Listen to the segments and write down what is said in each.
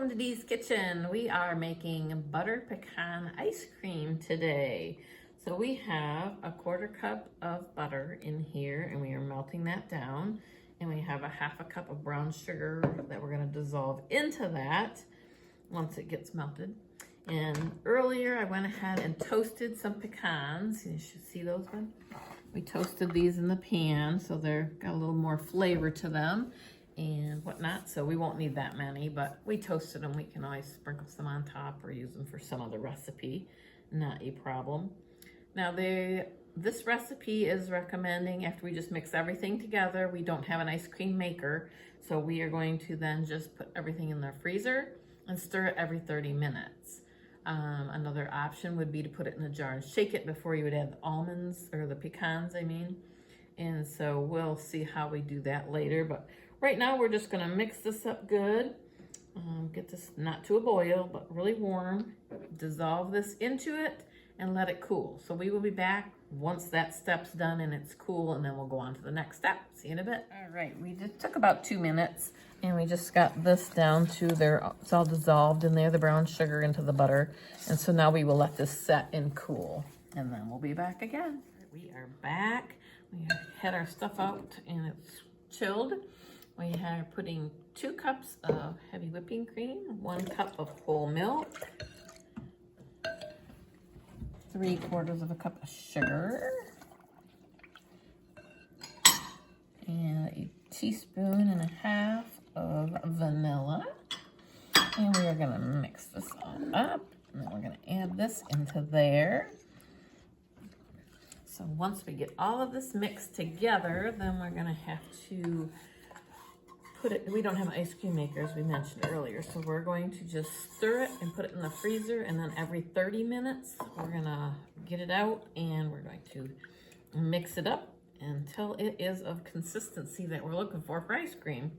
welcome to Dee's Kitchen. We are making butter pecan ice cream today. So we have a 1/4 cup of butter in here and we are melting that down. And we have a 1/2 cup of brown sugar that we're gonna dissolve into that once it gets melted. And earlier I went ahead and toasted some pecans. You should see those ones. We toasted these in the pan so they're got a little more flavor to them and whatnot, so we won't need that many, but we toasted them. We can always sprinkle some on top or use them for some other recipe, not a problem. Now this recipe is recommending after we just mix everything together. We don't have an ice cream maker, so we are going to then just put everything in the freezer and stir it every 30 minutes. Another option would be to put it in a jar and shake it before you would add the almonds, or the pecans, I mean. And so we'll see how we do that later, but right now we're just gonna mix this up good. Get this not to a boil, but really warm. Dissolve this into it and let it cool. So we will be back once that step's done and it's cool, and then we'll go on to the next step. See you in a bit. All right, we just took about 2 minutes and we just got this down to there. It's all dissolved in there, the brown sugar into the butter. And so now we will let this set and cool, and then we'll be back again. We are back. We had our stuff out and it's chilled. We are putting 2 cups of heavy whipping cream, 1 cup of whole milk, 3/4 of a cup of sugar, and a 1.5 teaspoons of vanilla. And we are gonna mix this all up, and then we're gonna add this into there. So once we get all of this mixed together, then we're gonna have to put it, we don't have an ice cream maker as we mentioned earlier, so we're going to just stir it and put it in the freezer, and then every 30 minutes, we're gonna get it out and we're going to mix it up until it is of consistency that we're looking for ice cream.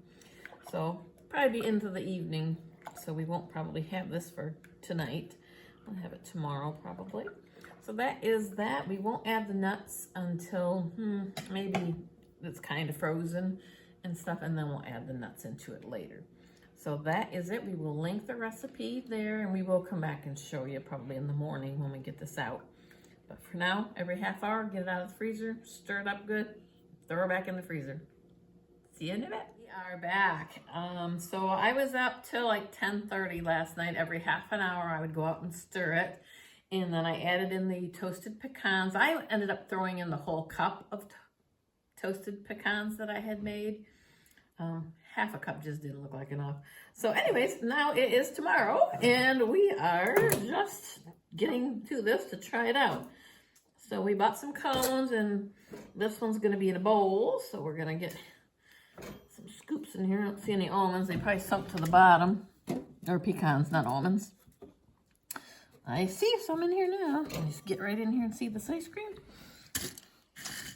So probably be into the evening, so we won't probably have this for tonight. We'll have it tomorrow probably. So that is that. We won't add the nuts until maybe it's kind of frozen and stuff, and then we'll add the nuts into it later. So that is it. We will link the recipe there, and we will come back and show you probably in the morning when we get this out. But for now, every 1/2 hour, get it out of the freezer, stir it up good, throw it back in the freezer. See you in a bit. We are back. So I was up till like 10:30 last night. Every 1/2 hour, I would go out and stir it. And then I added in the toasted pecans. I ended up throwing in the whole cup of toasted pecans that I had made. 1/2 cup just didn't look like enough. So anyways, now it is tomorrow and we are just getting to this to try it out. So we bought some cones, and this one's gonna be in a bowl. So we're gonna get some scoops in here. I don't see any almonds. They probably sunk to the bottom. Or pecans, not almonds. I see some in here now. Let's get right in here and see this ice cream.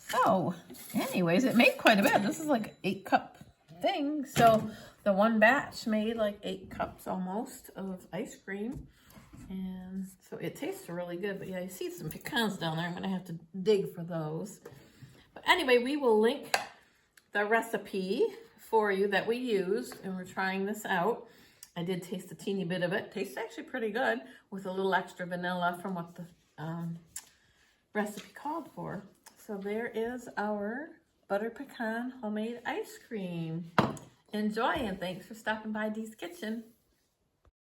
So, anyways, it made quite a bit. This is like an 8-cup thing. So the one batch made like 8 cups almost of ice cream. And so it tastes really good. But yeah, you see some pecans down there. I'm gonna have to dig for those. But anyway, we will link the recipe for you that we used, and we're trying this out. I did taste a teeny bit of it. Tastes actually pretty good with a little extra vanilla from what the recipe called for. So there is our butter pecan homemade ice cream. Enjoy, and thanks for stopping by Dee's Kitchen.